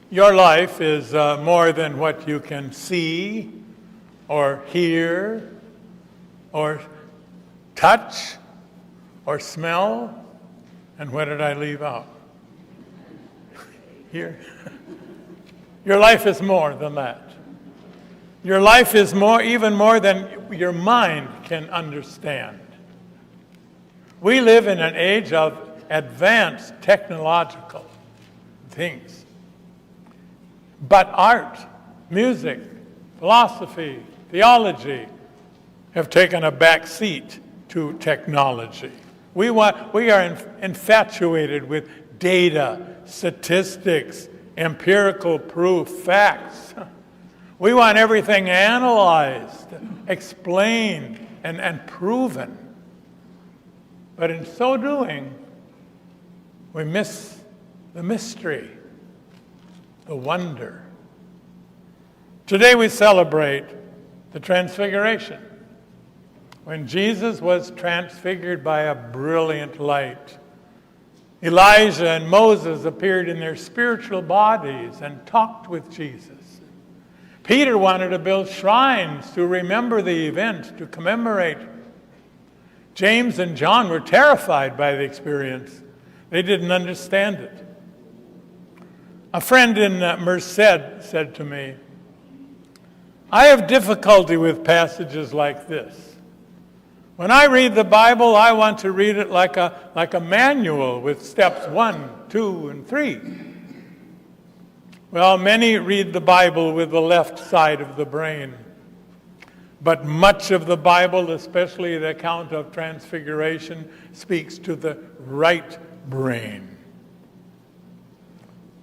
Your life is more than what you can see or hear or touch or smell. And what did I leave out? Here. Your life is more than that. Your life is even more than your mind can understand. We live in an age of advanced technological things. But art, music, philosophy, theology have taken a back seat to technology. We are infatuated with data, statistics, empirical proof, facts. We want everything analyzed, explained, and proven. But in so doing, we miss the mystery, the wonder. Today we celebrate the Transfiguration, when Jesus was transfigured by a brilliant light. Elijah and Moses appeared in their spiritual bodies and talked with Jesus. Peter wanted to build shrines to remember the event, to commemorate. James and John were terrified by the experience. They didn't understand it. A friend in Merced said to me, I have difficulty with passages like this. When I read the Bible, I want to read it like a manual with steps 1, 2, and 3. Well, many read the Bible with the left side of the brain. But much of the Bible, especially the account of Transfiguration, speaks to the right brain.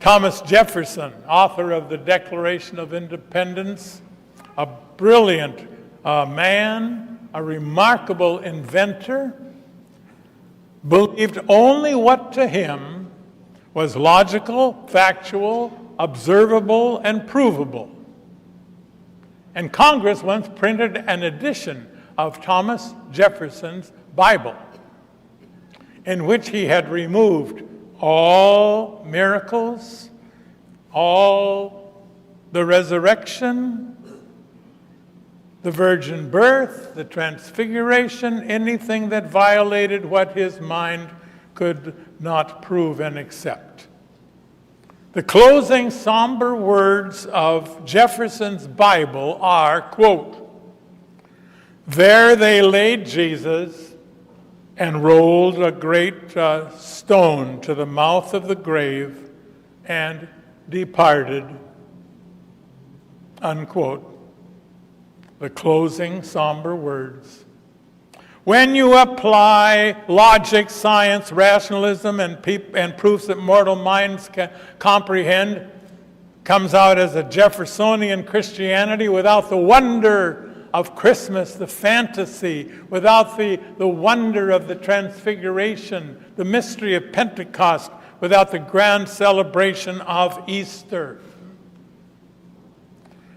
Thomas Jefferson, author of the Declaration of Independence, a brilliant man, a remarkable inventor, believed only what to him was logical, factual, observable, and provable. And Congress once printed an edition of Thomas Jefferson's Bible, in which he had removed all miracles, all the resurrection, the virgin birth, the transfiguration, anything that violated what his mind could not prove and accept. The closing somber words of Jefferson's Bible are, quote, "There they laid Jesus and rolled a great stone to the mouth of the grave and departed," unquote. The closing somber words. When you apply logic, science, rationalism, and proofs that mortal minds can comprehend, comes out as a Jeffersonian Christianity without the wonder of Christmas, the fantasy, without the wonder of the Transfiguration, the mystery of Pentecost, without the grand celebration of Easter.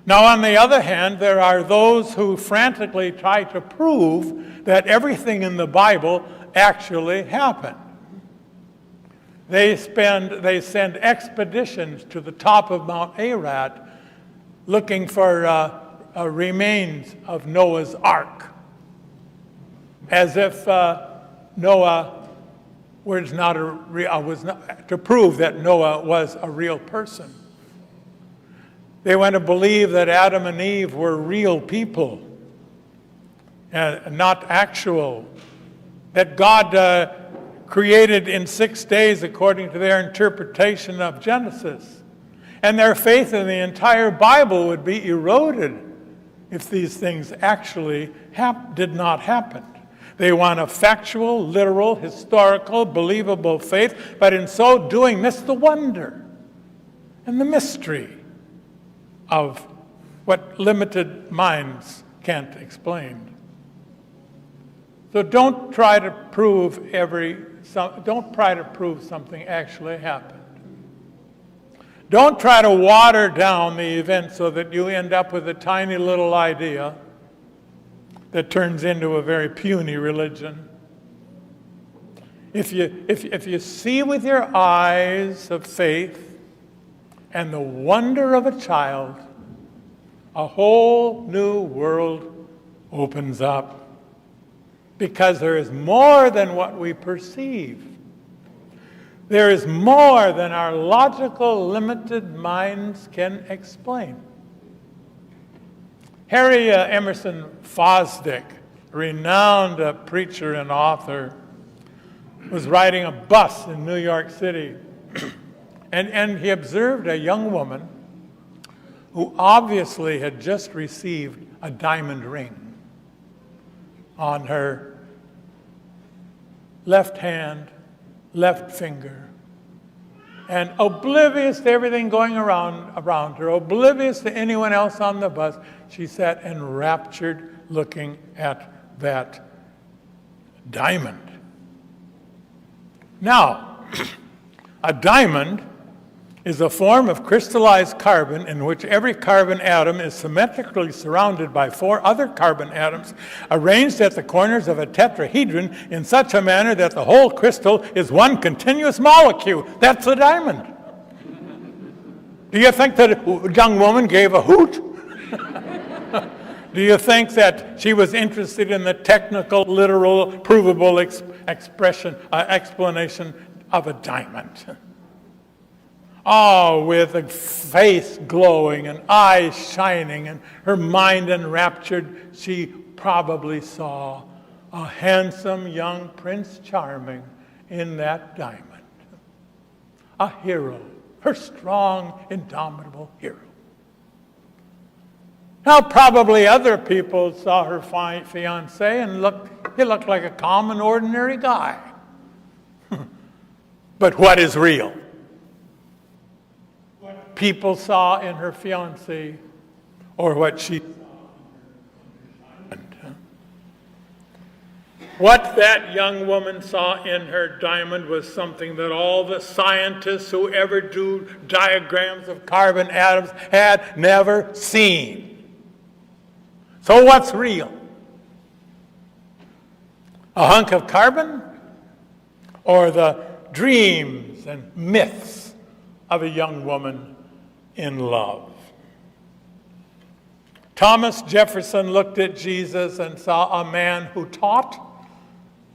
Now, on the other hand, there are those who frantically try to prove that everything in the Bible actually happened. They send expeditions to the top of Mount Ararat looking for remains of Noah's Ark, as if Noah was not to prove that Noah was a real person. They want to believe that Adam and Eve were real people, not actual. That God created in 6 days according to their interpretation of Genesis. And their faith in the entire Bible would be eroded if these things actually did not happen. They want a factual, literal, historical, believable faith, but in so doing miss the wonder and the mystery of what limited minds can't explain. So don't try to prove something actually happened. Don't try to water down the event so that you end up with a tiny little idea that turns into a very puny religion. If you see with your eyes of faith and the wonder of a child, a whole new world opens up. Because there is more than what we perceive. There is more than our logical, limited minds can explain. Harry Emerson Fosdick, renowned preacher and author, was riding a bus in New York City, and he observed a young woman who obviously had just received a diamond ring on her left hand, left finger, and oblivious to everything going around her, oblivious to anyone else on the bus, she sat enraptured looking at that diamond. Now, a diamond is a form of crystallized carbon in which every carbon atom is symmetrically surrounded by 4 other carbon atoms arranged at the corners of a tetrahedron in such a manner that the whole crystal is one continuous molecule. That's a diamond. Do you think that a young woman gave a hoot? Do you think that she was interested in the technical, literal, provable explanation of a diamond? Oh, with a face glowing and eyes shining and her mind enraptured, she probably saw a handsome young Prince Charming in that diamond. A hero, her strong, indomitable hero. Now, probably other people saw her fiancé and he looked like a common, ordinary guy. But what is real? What people saw in her fiancé, or what she saw in her diamond. What that young woman saw in her diamond was something that all the scientists who ever drew diagrams of carbon atoms had never seen. So what's real? A hunk of carbon, or the dreams and myths of a young woman in love? Thomas Jefferson looked at Jesus and saw a man who taught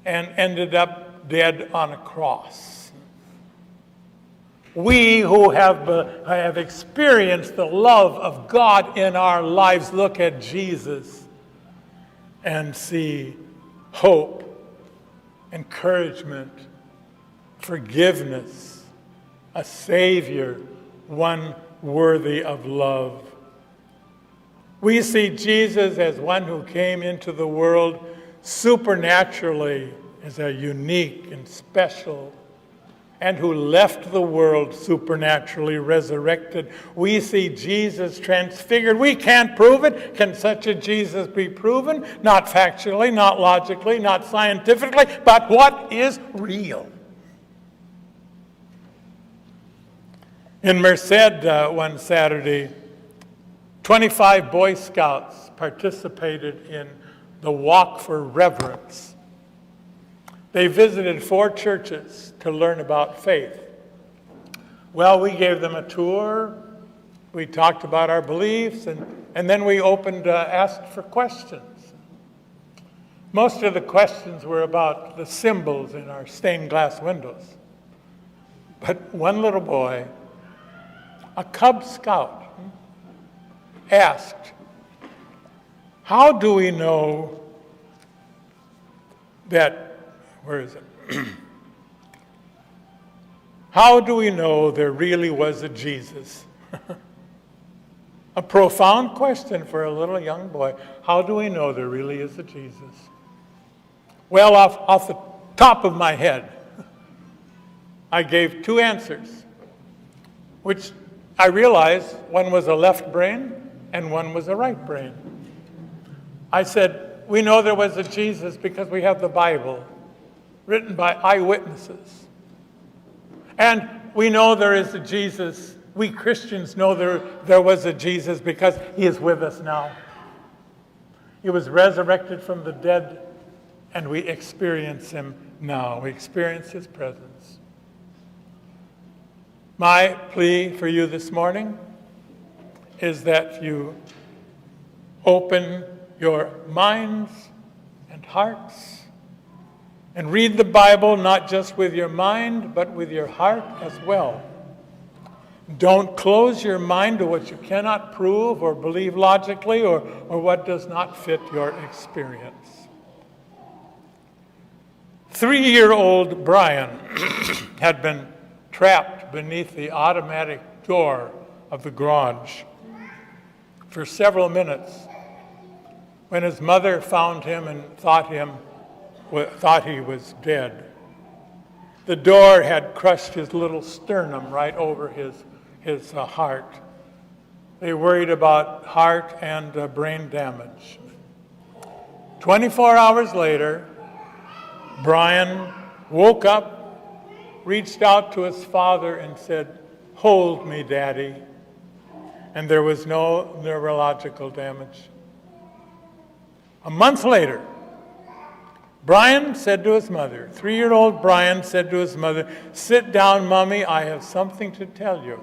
and ended up dead on a cross. We who have experienced the love of God in our lives look at Jesus and see hope, encouragement, forgiveness, a Savior, one worthy of love. We see Jesus as one who came into the world supernaturally as a unique and special, and who left the world supernaturally resurrected. We see Jesus transfigured. We can't prove it. Can such a Jesus be proven? Not factually, not logically, not scientifically, but what is real? In Merced one Saturday, 25 Boy Scouts participated in the Walk for Reverence. They visited 4 churches to learn about faith. Well, we gave them a tour. We talked about our beliefs, and then we asked for questions. Most of the questions were about the symbols in our stained glass windows. But one little boy, a Cub Scout, asked, how do we know that, where is it? How do we know there really was a Jesus? A profound question for a little young boy. How do we know there really is a Jesus? Well, off the top of my head, I gave 2 answers, which I realized one was a left brain and one was a right brain. I said, we know there was a Jesus because we have the Bible, written by eyewitnesses. And we know there is a Jesus. We Christians know there was a Jesus because he is with us now. He was resurrected from the dead, and we experience him now. We experience his presence. My plea for you this morning is that you open your minds and hearts and read the Bible not just with your mind, but with your heart as well. Don't close your mind to what you cannot prove or believe logically or what does not fit your experience. 3-year-old Brian had been trapped beneath the automatic door of the garage for several minutes when his mother found him and thought he was dead. The door had crushed his little sternum right over his heart. They worried about heart and brain damage. 24 hours later, Brian woke up, reached out to his father and said, "Hold me, Daddy." And there was no neurological damage. A month later, Brian said to his mother, 3-year-old Brian said to his mother, "Sit down, Mommy, I have something to tell you."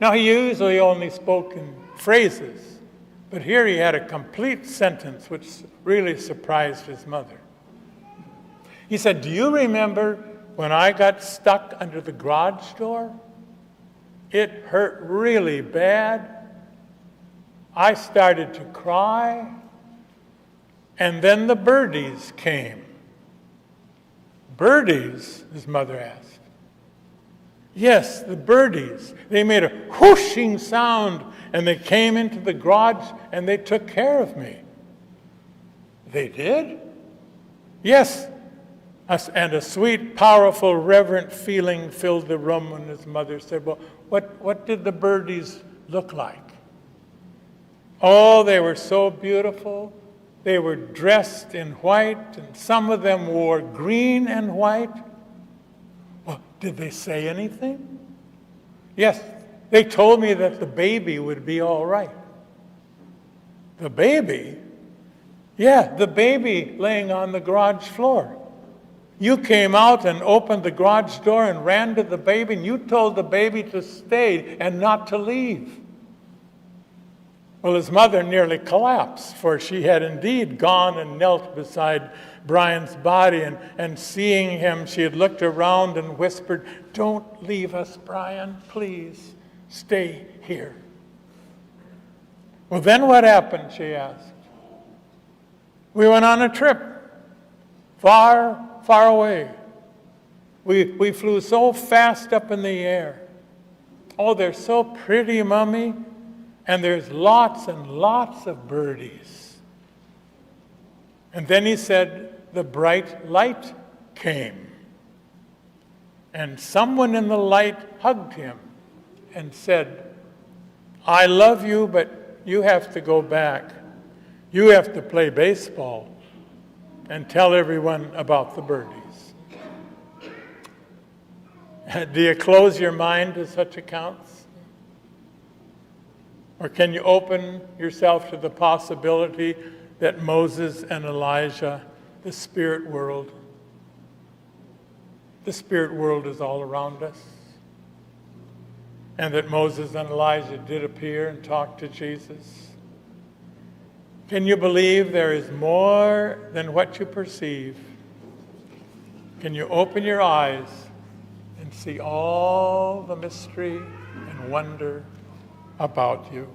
Now, he usually only spoke in phrases, but here he had a complete sentence which really surprised his mother. He said, "Do you remember when I got stuck under the garage door? It hurt really bad. I started to cry, and then the birdies came." "Birdies?" his mother asked. "Yes, the birdies. They made a whooshing sound, and they came into the garage, and they took care of me." "They did?" "Yes." And a sweet, powerful, reverent feeling filled the room when his mother said, "Well, what did the birdies look like?" "Oh, they were so beautiful. They were dressed in white, and some of them wore green and white." "Well, did they say anything?" "Yes, they told me that the baby would be all right." "The baby?" "Yeah, the baby laying on the garage floor. You came out and opened the garage door and ran to the baby, and you told the baby to stay and not to leave." Well, his mother nearly collapsed, for she had indeed gone and knelt beside Brian's body, and seeing him, she had looked around and whispered, "Don't leave us, Brian, please. Stay here." "Well, then what happened?" she asked. "We went on a trip, far, far away. We flew so fast up in the air. Oh, they're so pretty, Mommy. And there's lots and lots of birdies." And then he said, the bright light came. And someone in the light hugged him and said, "I love you, but you have to go back. You have to play baseball and tell everyone about the birdies." Do you close your mind to such accounts? Or can you open yourself to the possibility that Moses and Elijah, the spirit world is all around us? And that Moses and Elijah did appear and talk to Jesus? Can you believe there is more than what you perceive? Can you open your eyes and see all the mystery and wonder about you?